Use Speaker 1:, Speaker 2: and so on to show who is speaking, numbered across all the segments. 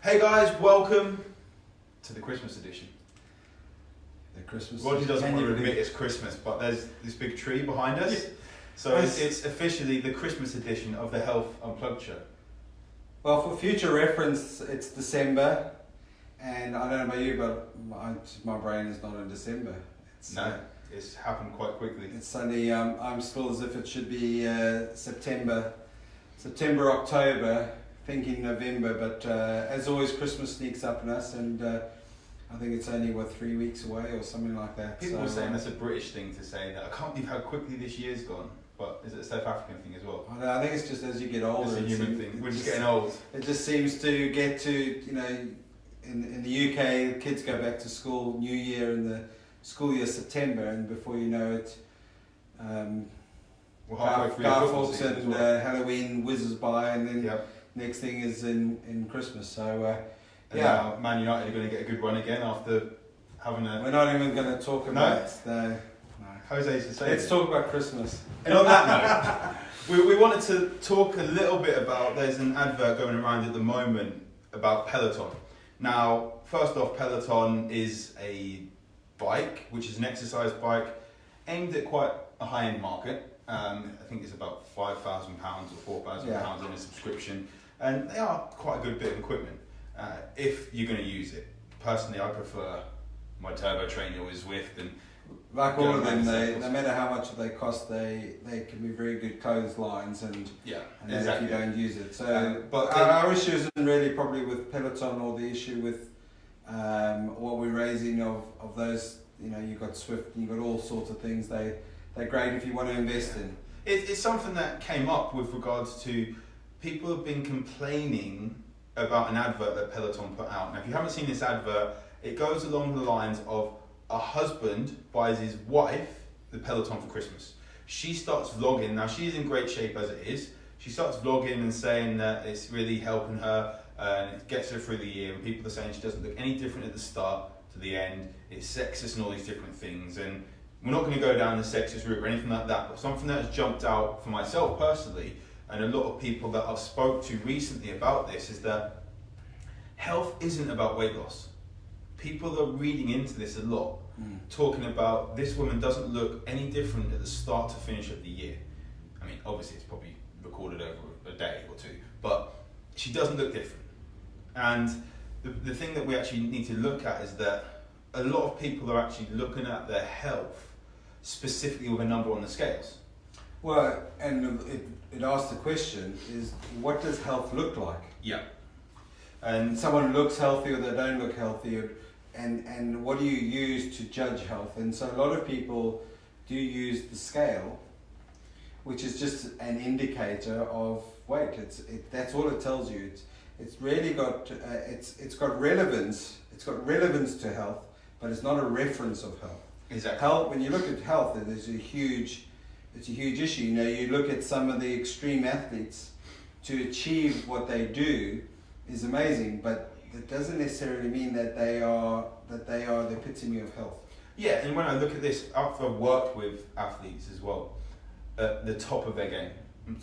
Speaker 1: Hey guys, welcome to the Christmas edition.
Speaker 2: The Christmas.
Speaker 1: Roger doesn't want to admit it's Christmas, but there's this big tree behind us. Yeah. So it's officially the Christmas edition of the Health Unplugged show.
Speaker 2: Well, for future reference, it's December, and I don't know about you, but my brain is not in December.
Speaker 1: It's happened quite quickly.
Speaker 2: It's suddenly, I'm still as if it should be September, October, thinking November, but as always, Christmas sneaks up on us, and I think it's only, 3 weeks away or something like that.
Speaker 1: People are saying that's a British thing to say, that I can't believe how quickly this year's gone, but is it a South African thing as well?
Speaker 2: I think it's just as you get older.
Speaker 1: It's a human thing. We're just getting old.
Speaker 2: It just seems to get to, in the UK, kids go back to school, New Year in the school year September, and before you know it, Guy Fawkes and Halloween whizzes by, and then next thing is in Christmas. So
Speaker 1: now Man United are going to get a good run again after having a.
Speaker 2: We're not even going to talk about no.
Speaker 1: Jose used to say.
Speaker 2: Let's talk about Christmas.
Speaker 1: And on that note, we wanted to talk a little bit about. There's an advert going around at the moment about Peloton. Now, first off, Peloton is a bike, which is an exercise bike aimed at quite a high-end market. I think it's about £5,000 or £4,000 in a subscription, and they are quite a good bit of equipment if you're going to use it. Personally, I prefer my turbo trainer with Zwift, and
Speaker 2: like all of them, no matter how much they cost, they can be very good clotheslines, and exactly. If you don't use it. So, but our issue isn't really probably with Peloton, or the issue with what we're raising of those. You've got Zwift, and you've got all sorts of things. They're great if you want to invest in.
Speaker 1: It's something that came up with regards to people have been complaining about an advert that Peloton put out. Now, if you haven't seen this advert, it goes along the lines of a husband buys his wife the Peloton for Christmas. She starts vlogging. Now, she's in great shape as it is. She starts vlogging and saying that it's really helping her and it gets her through the year. And people are saying she doesn't look any different at the start to the end. It's sexist and all these different things. And we're not going to go down the sexist route or anything like that, but something that has jumped out for myself personally, and a lot of people that I've spoke to recently about this, is that health isn't about weight loss. People are reading into this a lot, talking about this woman doesn't look any different at the start to finish of the year. I mean, obviously it's probably recorded over a day or two, but she doesn't look different. And the thing that we actually need to look at is that a lot of people are actually looking at their health specifically with a number on the scales.
Speaker 2: Well, and it asks the question is, what does health look like?
Speaker 1: Yeah.
Speaker 2: And someone looks healthy or they don't look healthy, and what do you use to judge health? And so a lot of people do use the scale, which is just an indicator of weight. That's all it tells you. It's really got it's got relevance. It's got relevance to health, but it's not a reference of health.
Speaker 1: Exactly.
Speaker 2: Health. When you look at health, it's a huge issue. You look at some of the extreme athletes, to achieve what they do is amazing, but it doesn't necessarily mean that they are the epitome of health.
Speaker 1: Yeah, and when I look at this, after I've worked with athletes as well, at the top of their game,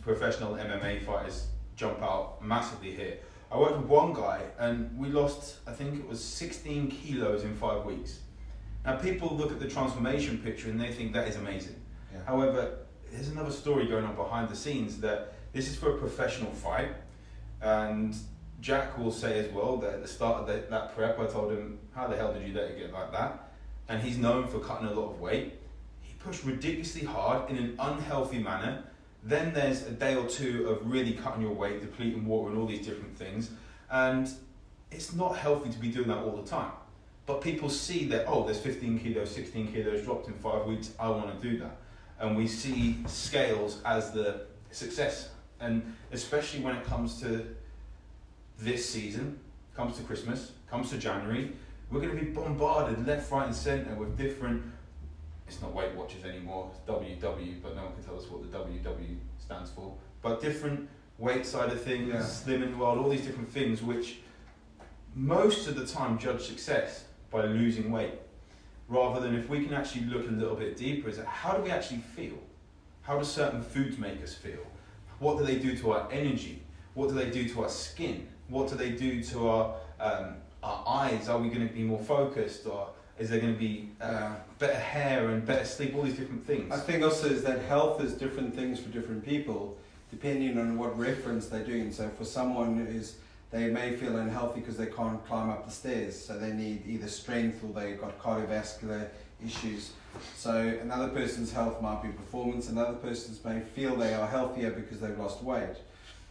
Speaker 1: professional MMA fighters jump out massively here. I worked with one guy and we lost, I think it was 16 kilos in 5 weeks. Now people look at the transformation picture and they think that is amazing. Yeah. However, there's another story going on behind the scenes, that this is for a professional fight, and Jack will say as well that at the start of that prep I told him, how the hell did you let it get like that? And he's known for cutting a lot of weight. He pushed ridiculously hard in an unhealthy manner. Then there's a day or two of really cutting your weight, depleting water and all these different things. And it's not healthy to be doing that all the time. But people see that, there's 15 kilos, 16 kilos dropped in 5 weeks, I want to do that. And we see scales as the success. And especially when it comes to this season, comes to Christmas, comes to January, we're going to be bombarded left, right and centre with different, it's not Weight Watchers anymore, it's WW, but no one can tell us what the WW stands for, but different weight side of things, Slimming World, all these different things which most of the time judge success by losing weight, rather than if we can actually look a little bit deeper, is that how do we actually feel? How do certain foods make us feel? What do they do to our energy? What do they do to our skin? What do they do to our eyes? Are we going to be more focused, or is there going to be better hair and better sleep? All these different things.
Speaker 2: I think also is that health is different things for different people, depending on what reference they're doing. So for someone they may feel unhealthy because they can't climb up the stairs, so they need either strength or they've got cardiovascular issues. So another person's health might be performance, another person's may feel they are healthier because they've lost weight.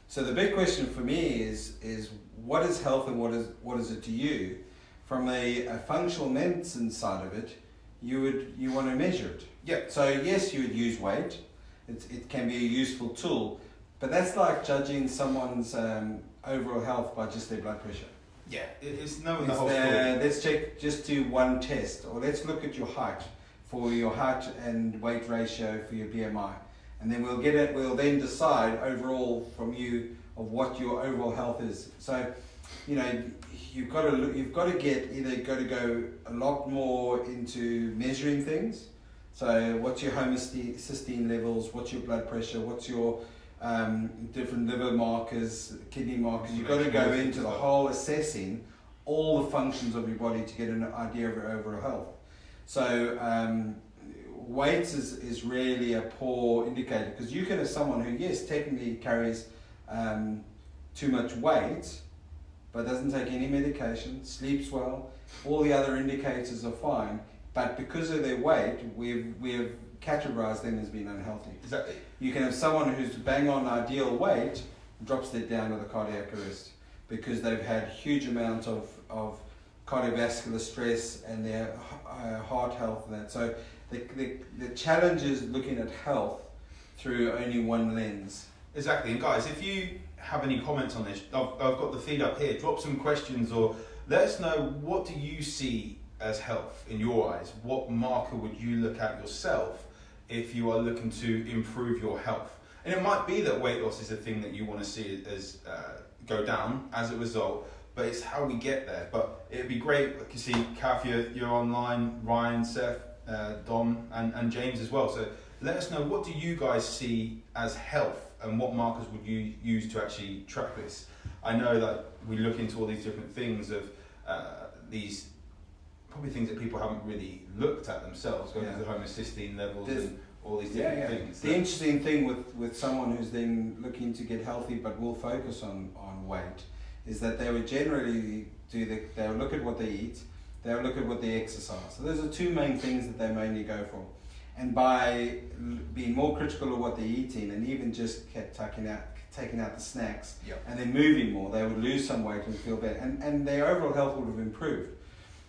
Speaker 2: So the big question for me is what is health and what is it to you? From a functional medicine side of it, you want to measure it.
Speaker 1: Yeah.
Speaker 2: So yes, you would use weight. It can be a useful tool, but that's like judging someone's overall health by just their blood pressure.
Speaker 1: Yeah, it's knowing the whole story.
Speaker 2: Let's check, just do one test, or let's look at your height, for your height and weight ratio for your BMI, and then we'll then decide overall from you of what your overall health is. So, you've got to go a lot more into measuring things. So what's your homocysteine levels, what's your blood pressure, what's your different liver markers, kidney markers. You've got to go into the whole assessing all the functions of your body to get an idea of your overall health. So weight is really a poor indicator, because you can have someone who, yes, technically carries too much weight, but doesn't take any medication, sleeps well, all the other indicators are fine, but because of their weight, we've categorized them as being unhealthy.
Speaker 1: Exactly.
Speaker 2: You can have someone who's bang on ideal weight, drops that down with a cardiac arrest because they've had huge amounts of cardiovascular stress and their heart health and that. So the challenge is looking at health through only one lens.
Speaker 1: Exactly. And guys, if you have any comments on this, I've got the feed up here. Drop some questions or let us know, what do you see as health in your eyes? What marker would you look at yourself if you are looking to improve your health? And it might be that weight loss is a thing that you want to see as go down as a result, but it's how we get there. But it'd be great. I can see Kath, you're online, Ryan, Seth, Dom, and James as well. So let us know, what do you guys see as health, and what markers would you use to actually track this? I know that we look into all these different things of these probably things that people haven't really looked at themselves, going to the homocysteine levels and all these different things.
Speaker 2: The interesting thing with someone who's then looking to get healthy but will focus on weight is that they would generally they'll look at what they eat, they'll look at what they exercise. So those are two main things that they mainly go for. And by being more critical of what they're eating and even just taking out the snacks and then moving more, they would lose some weight and feel better. And their overall health would have improved.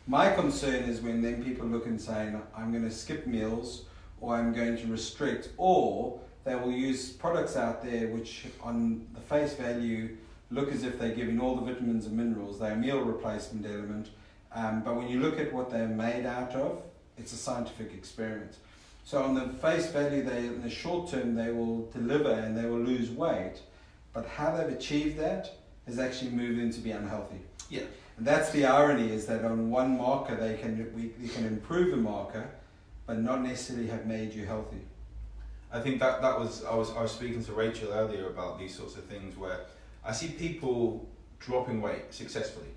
Speaker 2: My concern is when then people look and saying, I'm going to skip meals, or I'm going to restrict, or they will use products out there which on the face value look as if they're giving all the vitamins and minerals. They're a meal replacement element, but when you look at what they're made out of, it's a scientific experiment. So on the face value, in the short term, they will deliver and they will lose weight, but how they've achieved that has actually moved them to be unhealthy.
Speaker 1: Yeah.
Speaker 2: And that's the irony, is that on one marker we can improve a marker, but not necessarily have made you healthy.
Speaker 1: I think that was I was speaking to Rachel earlier about these sorts of things where I see people dropping weight successfully,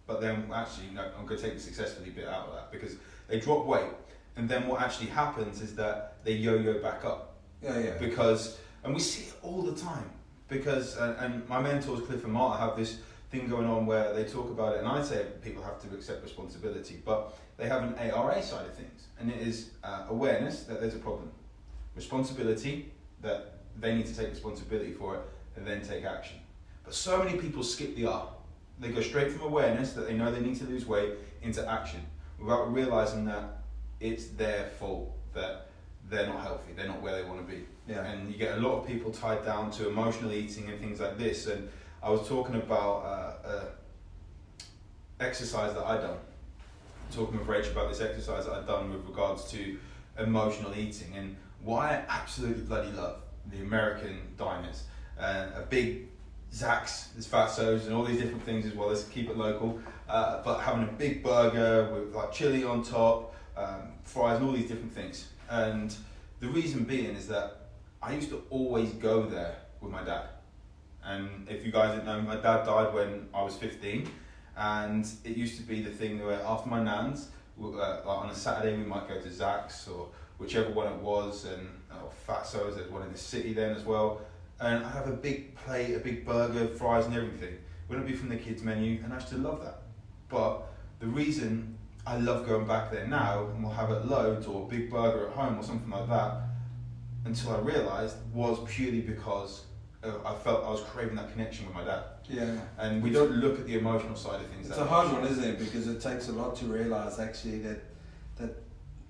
Speaker 1: but then actually I'm going to take the successfully bit out of that, because they drop weight and then what actually happens is that they yo-yo back up.
Speaker 2: Yeah.
Speaker 1: Because, and we see it all the time, because and my mentors Cliff and Marta have this thing going on where they talk about it, and I say people have to accept responsibility, but they have an ARA side of things, and it is awareness that there's a problem, responsibility that they need to take responsibility for it, and then take action. But so many people skip the R. They go straight from awareness that they know they need to lose weight into action, without realizing that it's their fault that they're not healthy, they're not where they want to be.
Speaker 2: Yeah.
Speaker 1: And you get a lot of people tied down to emotional eating and things like this. And I was talking about exercise that I'd done. Talking with Rachel about this exercise that I'd done with regards to emotional eating, and what I absolutely bloody love, the American diners, a big Zax, there's Fatso's and all these different things as well. Let's keep it local, but having a big burger with like chili on top, fries and all these different things. And the reason being is that I used to always go there with my dad. And if you guys didn't know, my dad died when I was 15, and it used to be the thing where after my nan's, like on a Saturday we might go to Zach's or whichever one it was, and Fatso's, there's one in the city then as well, and I have a big plate, a big burger, fries and everything. Wouldn't be from the kids menu, and I still love that. But the reason I love going back there now, and we'll have it loads or a big burger at home or something like that, until I realised was purely because I felt I was craving that connection with my dad.
Speaker 2: Yeah.
Speaker 1: And we don't look at the emotional side of things.
Speaker 2: It's a hard one, isn't it? Because it takes a lot to realise actually that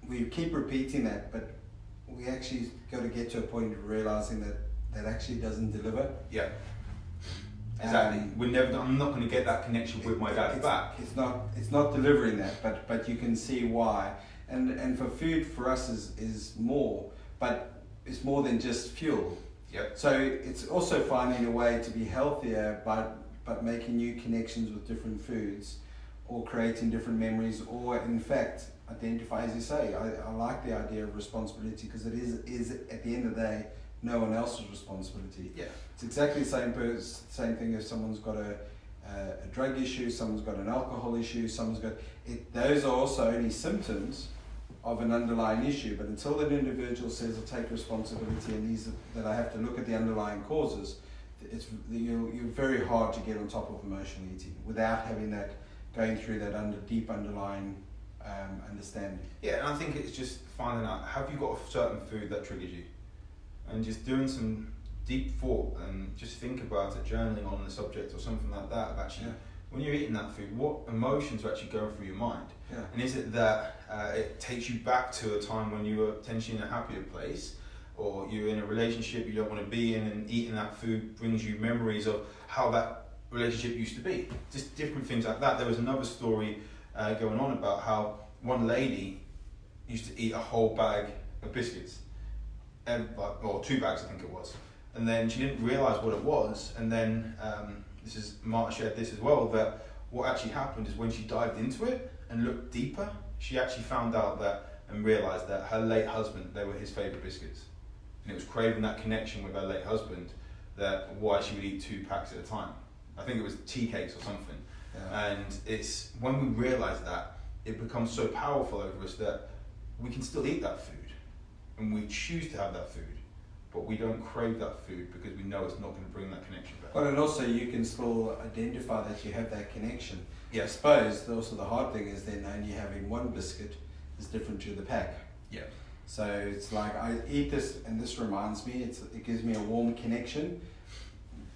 Speaker 2: we keep repeating that, but we actually got to get to a point of realising that actually doesn't deliver.
Speaker 1: Yeah. Exactly. I'm not going to get that connection with my dad back.
Speaker 2: It's not delivering that, but you can see why. And for food for us is more, but it's more than just fuel.
Speaker 1: Yep.
Speaker 2: So it's also finding a way to be healthier, but making new connections with different foods, or creating different memories, or in fact identify, as you say. I like the idea of responsibility, because it is at the end of the day no one else's responsibility.
Speaker 1: Yeah.
Speaker 2: It's exactly the same thing if someone's got a drug issue, someone's got an alcohol issue, someone's got it. Those are also only symptoms of an underlying issue, but until that individual says I take responsibility and that I have to look at the underlying causes, you're very hard to get on top of emotional eating without having that going through that deep underlying understanding.
Speaker 1: Yeah, and I think it's just finding out, have you got a certain food that triggers you, and just doing some deep thought and just think about it, journaling on the subject or something like that. Of actually, when you're eating that food, what emotions are actually going through your mind?
Speaker 2: Yeah.
Speaker 1: And is it that it takes you back to a time when you were potentially in a happier place, or you're in a relationship you don't want to be in, and eating that food brings you memories of how that relationship used to be? Just different things like that. There was another story going on about how one lady used to eat a whole bag of biscuits, or 2 bags I think it was, and then she didn't realise what it was, and then Marta shared this as well, that what actually happened is when she dived into it and looked deeper, she actually found out that and realised that her late husband, they were his favourite biscuits, and it was craving that connection with her late husband, that why she would eat 2 packs at a time. I think it was tea cakes or something. Yeah. And it's when we realise that, it becomes so powerful over us that we can still eat that food and we choose to have that food, but we don't crave that food because we know it's not going to bring that connection back.
Speaker 2: Well, and also you can still identify that you have that connection.
Speaker 1: Yeah.
Speaker 2: I suppose also the hard thing is then only having one biscuit is different to the pack.
Speaker 1: Yeah.
Speaker 2: So it's like I eat this and this reminds me, it gives me a warm connection,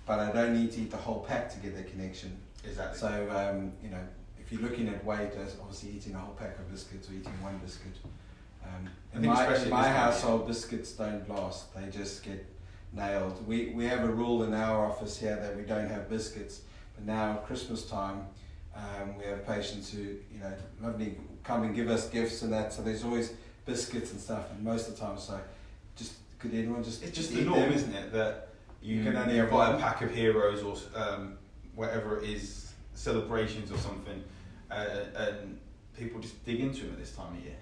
Speaker 2: but I don't need to eat the whole pack to get that connection.
Speaker 1: Exactly.
Speaker 2: So if you're looking at weight, as obviously eating a whole pack of biscuits or eating one biscuit. In my household, biscuits don't last; they just get nailed. We have a rule in our office here that we don't have biscuits, but now Christmas time, we have patients who lovely come and give us gifts and that. So there's always biscuits and stuff, and most of the time, so could anyone just?
Speaker 1: It's just the norm, them? Isn't it? That you
Speaker 2: can only
Speaker 1: buy a pack of Heroes or whatever it is, celebrations or something, and people just dig into them at this time of year,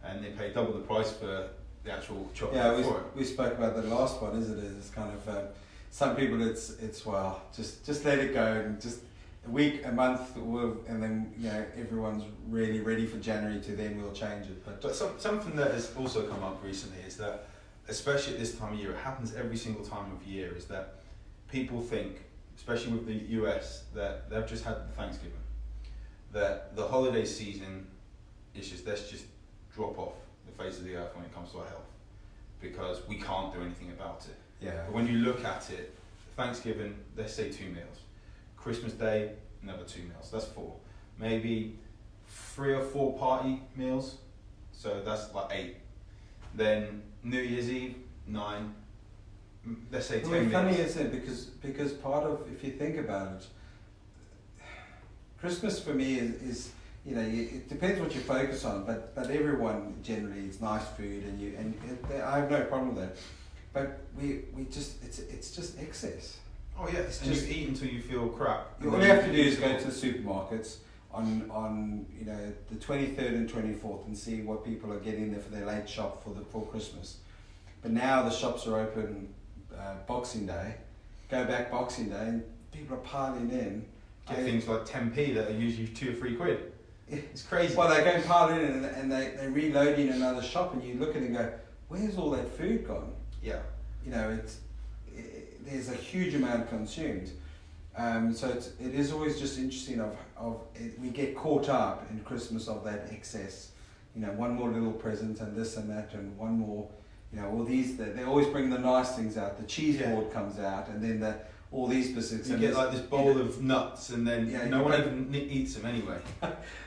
Speaker 1: and they pay double the price for the actual chocolate.
Speaker 2: Yeah, we spoke about the last one, isn't it? It's kind of some people it's well, just let it go, and just a week, a month, and then everyone's really ready for January to then we'll change it.
Speaker 1: But something that has also come up recently is that, especially at this time of year, it happens every single time of year, is that people think, especially with the US, that they've just had Thanksgiving, that the holiday season is just, let's just drop off the face of the earth when it comes to our health, because we can't do anything about it.
Speaker 2: Yeah.
Speaker 1: But when you look at it, Thanksgiving, let's say 2 meals. Christmas Day, another 2 meals. That's 4. Maybe 3 or 4 party meals, so that's like 8. Then New Year's Eve, 9. Let's say 10 meals.
Speaker 2: Funny is it, because part of, if you think about it, Christmas for me is it depends what you focus on, but everyone generally it's nice food and I have no problem with that, but we just it's just excess.
Speaker 1: Oh yeah, it's just eat until you feel crap.
Speaker 2: All you have to do is go to the supermarkets on the 23rd and 24th and see what people are getting there for their late shop for Christmas. But now the shops are open Boxing Day, go back Boxing Day and people are piling in.
Speaker 1: Get things like 10p that are usually 2 or 3 quid. It's crazy.
Speaker 2: Well, they go and pile in and they reload in another shop, and you look at it and go, where's all that food gone?
Speaker 1: Yeah.
Speaker 2: You know, there's a huge amount consumed. So it is always just interesting we get caught up in Christmas of that excess. You know, one more little present and this and that and one more, you know, all these, they always bring the nice things out. The cheese board comes out, and then all these biscuits.
Speaker 1: You get like this bowl of nuts, and then no one even eats them anyway.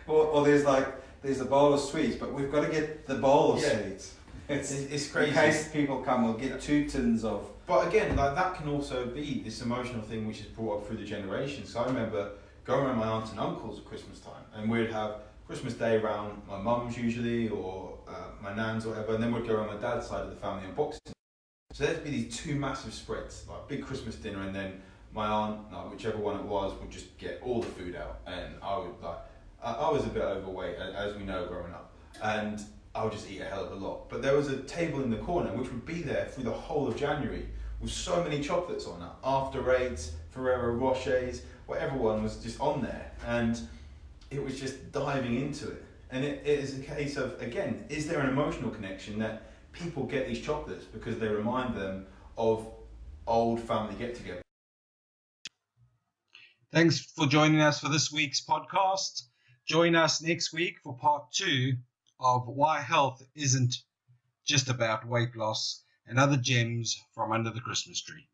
Speaker 2: or there's a bowl of sweets, but we've got to get the bowl of sweets.
Speaker 1: It's crazy.
Speaker 2: In case people come, we'll get 2 tins of.
Speaker 1: But again, like that can also be this emotional thing which is brought up through the generations. So I remember going around my aunts and uncles at Christmas time, and we'd have Christmas Day around my mum's usually, or my nan's or whatever, and then we'd go around my dad's side of the family on Boxing. So there'd be these 2 massive spreads, like big Christmas dinner, and then my aunt, like whichever one it was, would just get all the food out, and I would I was a bit overweight, as we know, growing up, and I would just eat a hell of a lot. But there was a table in the corner which would be there through the whole of January with so many chocolates on it. After Eights, Ferrero Rochers, whatever one was just on there. And it was just diving into it. And it is a case of, again, is there an emotional connection that people get these chocolates because they remind them of old family get-together?
Speaker 3: Thanks for joining us for this week's podcast. Join us next week for part 2 of why health isn't just about weight loss and other gems from under the Christmas tree.